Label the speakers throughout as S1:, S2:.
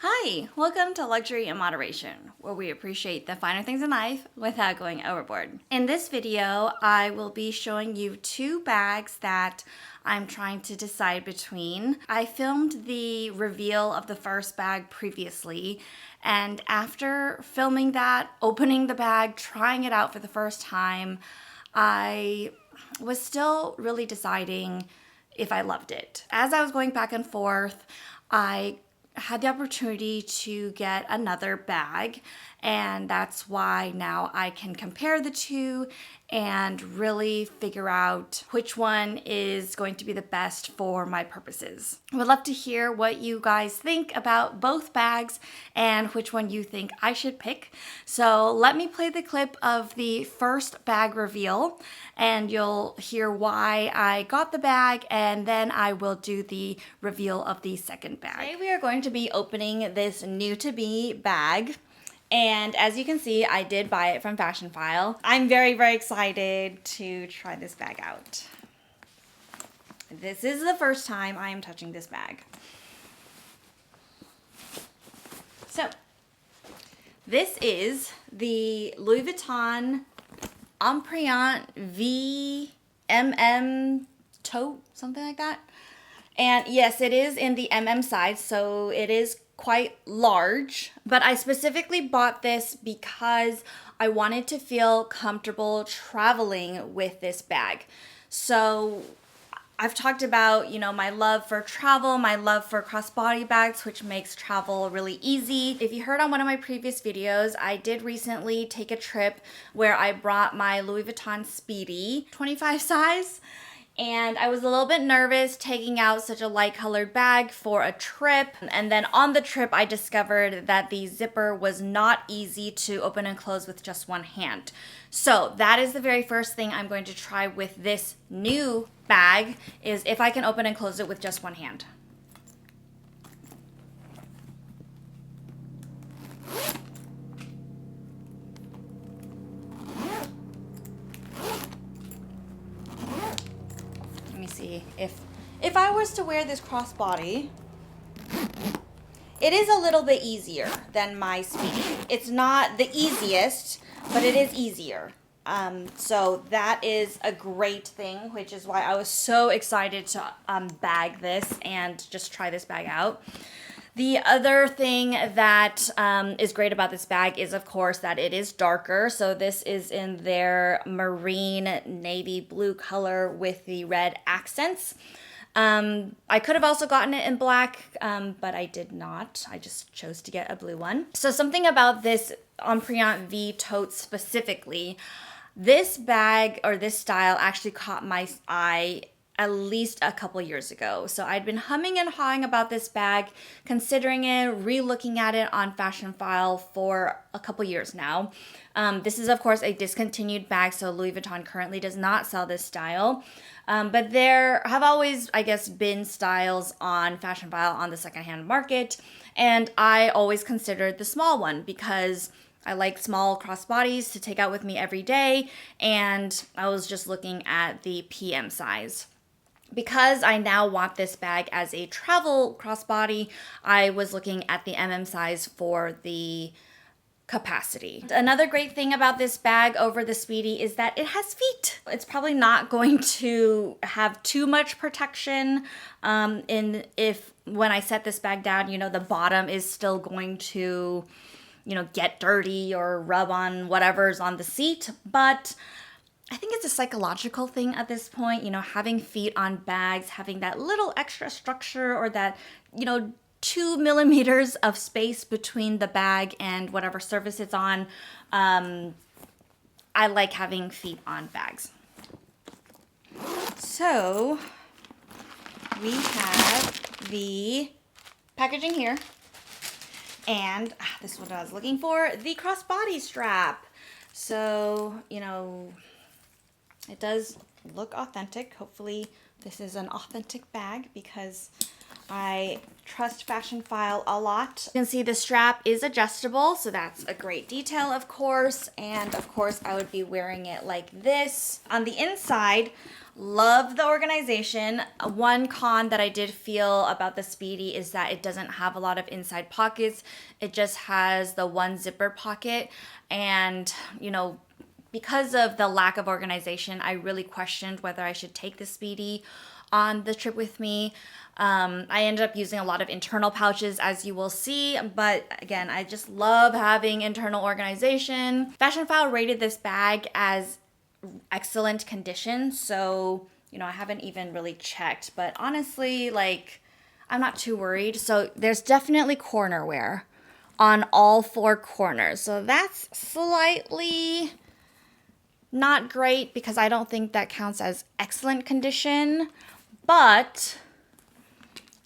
S1: Hi, welcome to Luxury in Moderation, where we appreciate the finer things in life without going overboard. In this video, I will be showing you two bags that I'm trying to decide between. I filmed the reveal of the first bag previously, and after filming that, opening the bag, trying it out for the first time, I was still really deciding if I loved it. As I was going back and forth, I had the opportunity to get another bag, and that's why now I can compare the two and really figure out which one is going to be the best for my purposes. I would love to hear what you guys think about both bags and which one you think I should pick. So let me play the clip of the first bag reveal and you'll hear why I got the bag, and then I will do the reveal of the second bag. Today we are going to be opening this new to me bag. And as you can see, I did buy it from Fashionphile. I'm very, very excited to try this bag out. This is the first time I am touching this bag. So, this is the Louis Vuitton V Tote, something like that. And yes, it is in the size, so it is quite large, but I specifically bought this because I wanted to feel comfortable traveling with this bag. So I've talked about, my love for travel, my love for crossbody bags, which makes travel really easy. If you heard on one of my previous videos, I did recently take a trip where I brought my Louis Vuitton Speedy 25 size. And I was a little bit nervous taking out such a light colored bag for a trip. And then on the trip, I discovered that the zipper was not easy to open and close with just one hand. So that is the very first thing I'm going to try with this new bag, is if I can open and close it with just one hand. See if I was to wear this crossbody, it is a little bit easier than my Speedy. It's not the easiest, but it is easier. So that is a great thing, which is why I was so excited to bag this and just try this bag out. The other thing that is great about this bag is, of course, that it is darker. So this is in their marine navy blue color with the red accents. I could have also gotten it in black, but I did not. I just chose to get a blue one. So something about this V tote specifically, this bag or this style actually caught my eye at least a couple years ago. So I'd been humming and hawing about this bag, considering it, re-looking at it on Fashionphile for a couple years now. This is, of course, a discontinued bag, so Louis Vuitton currently does not sell this style. But there have always, I guess, been styles on Fashionphile on the secondhand market, and I always considered the small one because I like small crossbodies to take out with me every day, and I was just looking at the PM size. Because I now want this bag as a travel crossbody, I was looking at the size for the capacity. Another great thing about this bag over the Speedy is that it has feet. It's probably not going to have too much protection if when I set this bag down, the bottom is still going to, get dirty or rub on whatever's on the seat, but I think it's a psychological thing at this point, having feet on bags, having that little extra structure or that, 2 millimeters of space between the bag and whatever surface it's on. I like having feet on bags. So we have the packaging here, and this is what I was looking for, the crossbody strap. So, it does look authentic. Hopefully this is an authentic bag because I trust Fashionphile a lot. You can see the strap is adjustable, so that's a great detail, of course. And of course, I would be wearing it like this. On the inside, love the organization. One con that I did feel about the Speedy is that it doesn't have a lot of inside pockets. It just has the one zipper pocket. And, you know, because of the lack of organization, I really questioned whether I should take the Speedy on the trip with me. I ended up using a lot of internal pouches, as you will see, but again, I just love having internal organization. Fashionphile rated this bag as excellent condition, so, you know, I haven't even really checked, but honestly, like, I'm not too worried. So there's definitely corner wear on all four corners, so that's slightly not great because I don't think that counts as excellent condition, but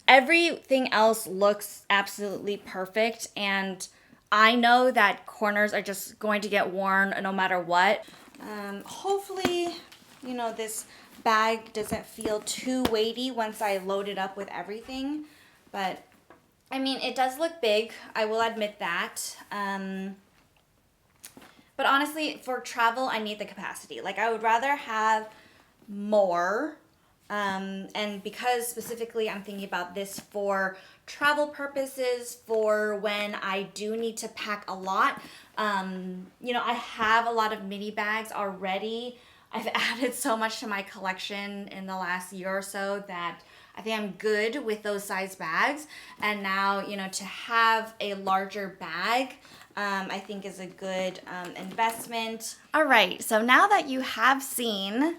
S1: everything else looks absolutely perfect, and I know that corners are just going to get worn no matter what. Hopefully, you know, this bag doesn't feel too weighty once I load it up with everything, but I mean, it does look big, I will admit that. But honestly, for travel, I need the capacity. Like, I would rather have more. And because specifically I'm thinking about this for travel purposes, for when I do need to pack a lot. You know, I have a lot of mini bags already. I've added so much to my collection in the last year or so that I think I'm good with those size bags. And now, you know, to have a larger bag, I think is a good investment. All right, so now that you have seen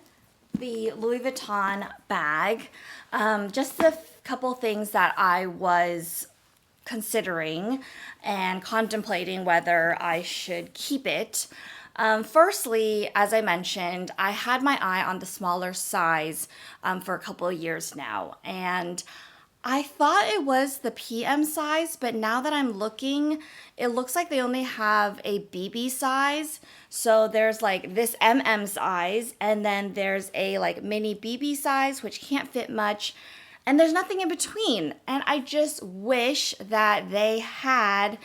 S1: the Louis Vuitton bag, just a couple things that I was considering and contemplating whether I should keep it. Firstly, as I mentioned, I had my eye on the smaller size for a couple of years now, and I thought it was the PM size, but now that I'm looking, it looks like they only have a BB size. So there's like this MM size, and then there's a like mini BB size, which can't fit much, and there's nothing in between. And I just wish that they had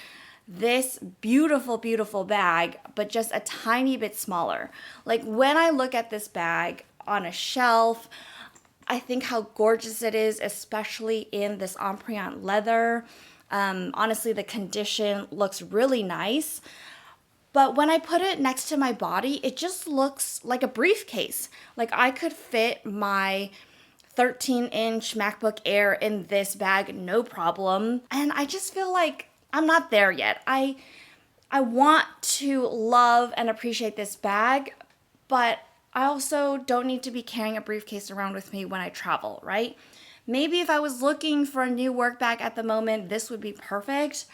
S1: this beautiful, beautiful bag, but just a tiny bit smaller. Like, when I look at this bag on a shelf, I think how gorgeous it is, especially in this Empreinte leather. Honestly, the condition looks really nice. But when I put it next to my body, it just looks like a briefcase. Like, I could fit my 13-inch MacBook Air in this bag, no problem. And I just feel like I'm not there yet. I want to love and appreciate this bag, but I also don't need to be carrying a briefcase around with me when I travel, right? Maybe if I was looking for a new work bag at the moment, this would be perfect,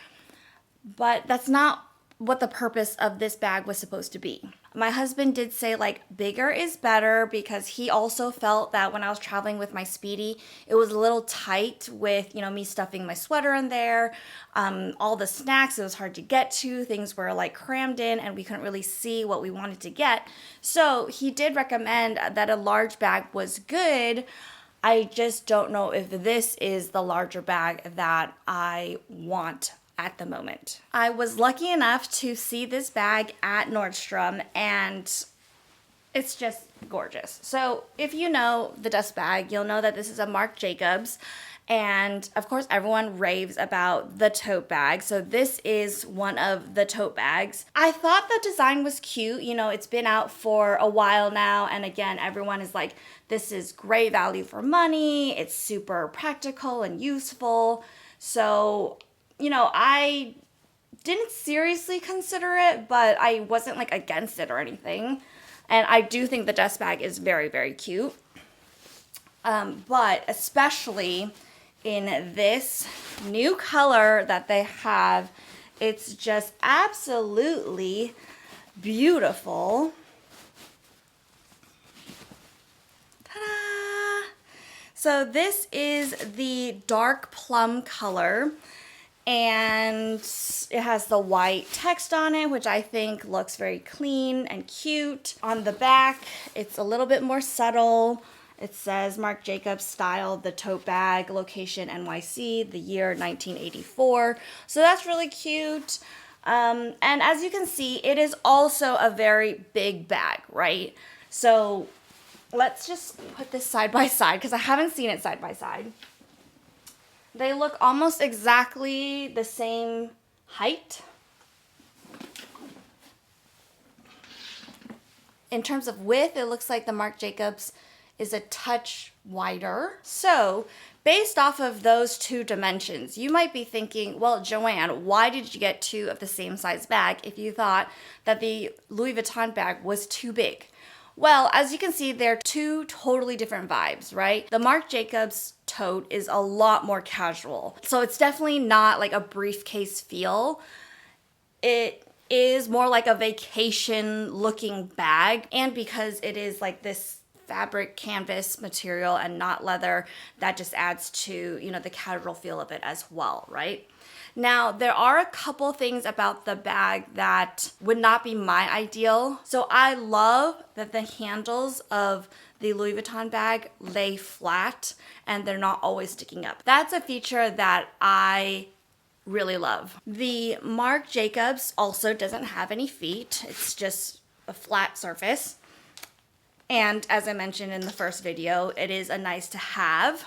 S1: but that's not what the purpose of this bag was supposed to be. My husband did say like bigger is better because he also felt that when I was traveling with my Speedy, it was a little tight with, you know, me stuffing my sweater in there, all the snacks, it was hard to get to, things were like crammed in and we couldn't really see what we wanted to get. So he did recommend that a large bag was good. I just don't know if this is the larger bag that I want at the moment. I was lucky enough to see this bag at Nordstrom, and it's just gorgeous. So if you know the dust bag, you'll know that this is a Marc Jacobs, and of course everyone raves about the tote bag. So this is one of the tote bags. I thought the design was cute. You know, it's been out for a while now, and again, everyone is like, this is great value for money. It's super practical and useful. So, you know, I didn't seriously consider it, but I wasn't like against it or anything. And I do think the dust bag is very, very cute. But especially in this new color that they have, it's just absolutely beautiful. Ta-da! So this is the dark plum color, and it has the white text on it, which I think looks very clean and cute. On the back, it's a little bit more subtle, It says Marc Jacobs style, the tote bag, location NYC, the year 1984. So that's really cute. And as you can see, it is also a very big bag, right? So let's just put this side by side because I haven't seen it side by side. They look almost exactly the same height. In terms of width, it looks like the Marc Jacobs is a touch wider. So based off of those two dimensions, you might be thinking, well, Joanne, why did you get two of the same size bag if you thought that the Louis Vuitton bag was too big? Well, as you can see, they're two totally different vibes, right? The Marc Jacobs tote is a lot more casual. So it's definitely not like a briefcase feel. It is more like a vacation looking bag. And because it is like this fabric canvas material and not leather, that just adds to, you know, the casual feel of it as well, right? Now, there are a couple things about the bag that would not be my ideal. So I love that the handles of the Louis Vuitton bag lay flat and they're not always sticking up. That's a feature that I really love. The Marc Jacobs also doesn't have any feet. It's just a flat surface. And as I mentioned in the first video, it is a nice to have,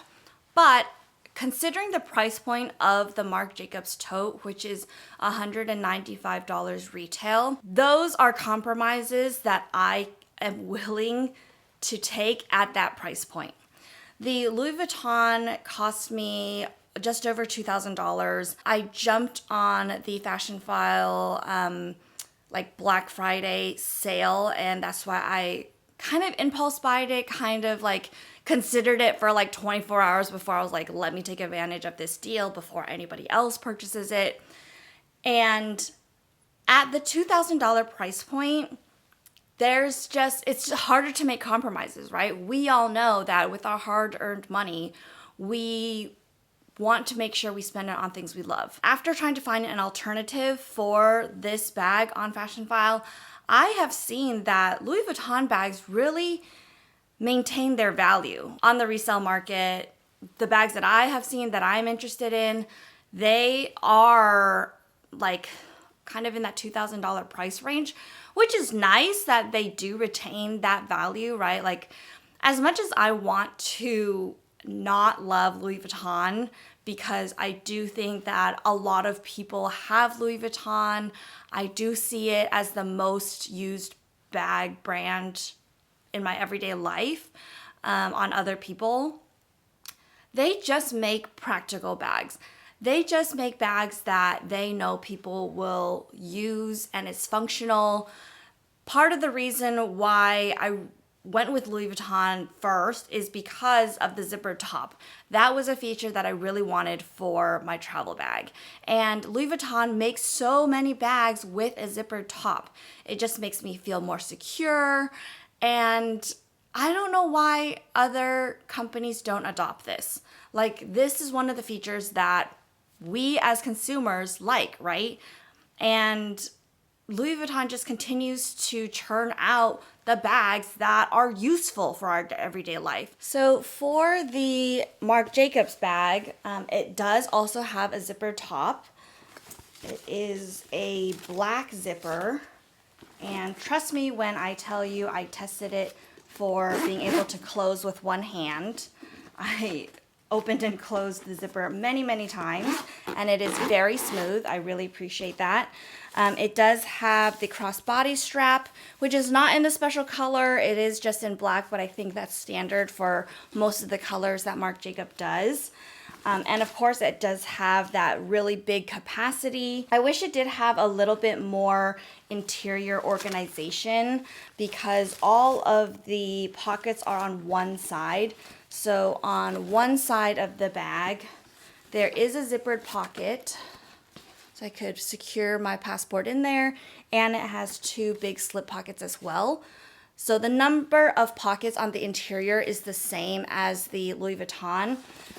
S1: but considering the price point of the Marc Jacobs tote, which is $195 retail, those are compromises that I am willing to take at that price point. The Louis Vuitton cost me just over $2,000. I jumped on the Fashion File like Black Friday sale, and that's why I kind of impulse buyed it, kind of like considered it for like 24 hours before I was like, let me take advantage of this deal before anybody else purchases it. And at the $2,000 price point, it's harder to make compromises, right? We all know that with our hard-earned money, we want to make sure we spend it on things we love. After trying to find an alternative for this bag on Fashion File, I have seen that Louis Vuitton bags really maintain their value on the resale market. The bags that I have seen that I'm interested in, they are like kind of in that $2,000 price range, which is nice that they do retain that value, right? Like, as much as I want to not love Louis Vuitton, because I do think that a lot of people have Louis Vuitton, I do see it as the most used bag brand in my everyday life on other people. They just make practical bags. They just make bags that they know people will use and it's functional. Part of the reason why I went with Louis Vuitton first is because of the zippered top. That was a feature that I really wanted for my travel bag. And Louis Vuitton makes so many bags with a zippered top. It just makes me feel more secure. And I don't know why other companies don't adopt this. Like, this is one of the features that we as consumers like, right? And Louis Vuitton just continues to churn out the bags that are useful for our everyday life. So for the Marc Jacobs bag, it does also have a zipper top. It is a black zipper. And trust me when I tell you I tested it for being able to close with one hand. I opened and closed the zipper many, many times, and it is very smooth. I really appreciate that. It does have the crossbody strap, which is not in a special color. It is just in black, but I think that's standard for most of the colors that Marc Jacobs does. And of course, it does have that really big capacity. I wish it did have a little bit more interior organization because all of the pockets are on one side. So on one side of the bag, there is a zippered pocket. So I could secure my passport in there, and it has two big slip pockets as well. So the number of pockets on the interior is the same as the Louis Vuitton,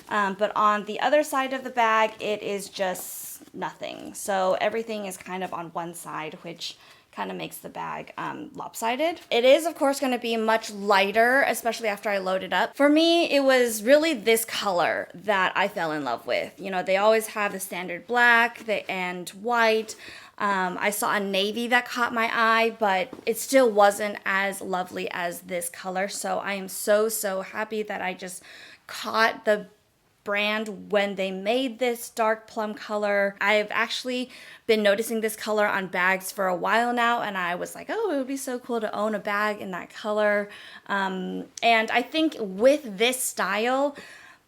S1: but on the other side of the bag, it is just nothing. So everything is kind of on one side, which kind of makes the bag lopsided. It is, of course, going to be much lighter, especially after I load it up. For me, it was really this color that I fell in love with. You know, they always have the standard black and white. I saw a navy that caught my eye, but it still wasn't as lovely as this color. So I am so happy that I just caught the brand when they made this dark plum color. I've actually been noticing this color on bags for a while now, and I was like, oh, it would be so cool to own a bag in that color. And I think with this style,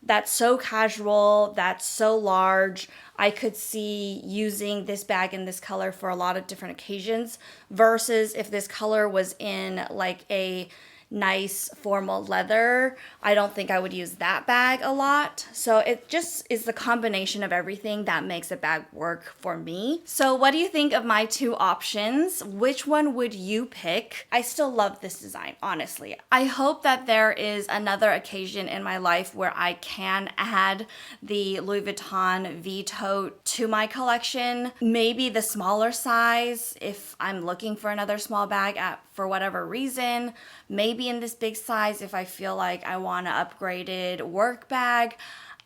S1: that's so casual, that's so large, I could see using this bag in this color for a lot of different occasions, versus if this color was in like a nice formal leather, I don't think I would use that bag a lot. So it just is the combination of everything that makes a bag work for me. So what do you think of my two options? Which one would you pick? I still love this design, honestly. I hope that there is another occasion in my life where I can add the Louis Vuitton V tote to my collection. Maybe the smaller size if I'm looking for another small bag for whatever reason. Maybe in this big size if I feel like I want an upgraded work bag.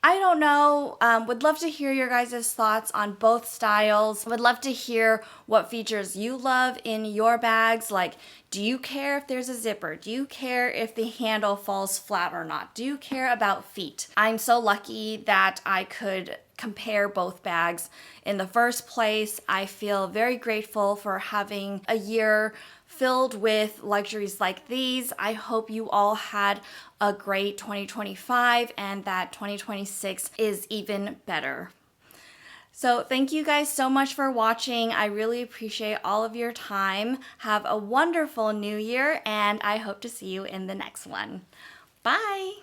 S1: I don't know. Would love to hear your guys' thoughts on both styles. Would love to hear what features you love in your bags. Like, do you care if there's a zipper? Do you care if the handle falls flat or not? Do you care about feet? I'm so lucky that I could compare both bags in the first place. I feel very grateful for having a year filled with luxuries like these. I hope you all had a great 2025 and that 2026 is even better. So thank you guys so much for watching. I really appreciate all of your time. Have a wonderful new year, and I hope to see you in the next one. Bye!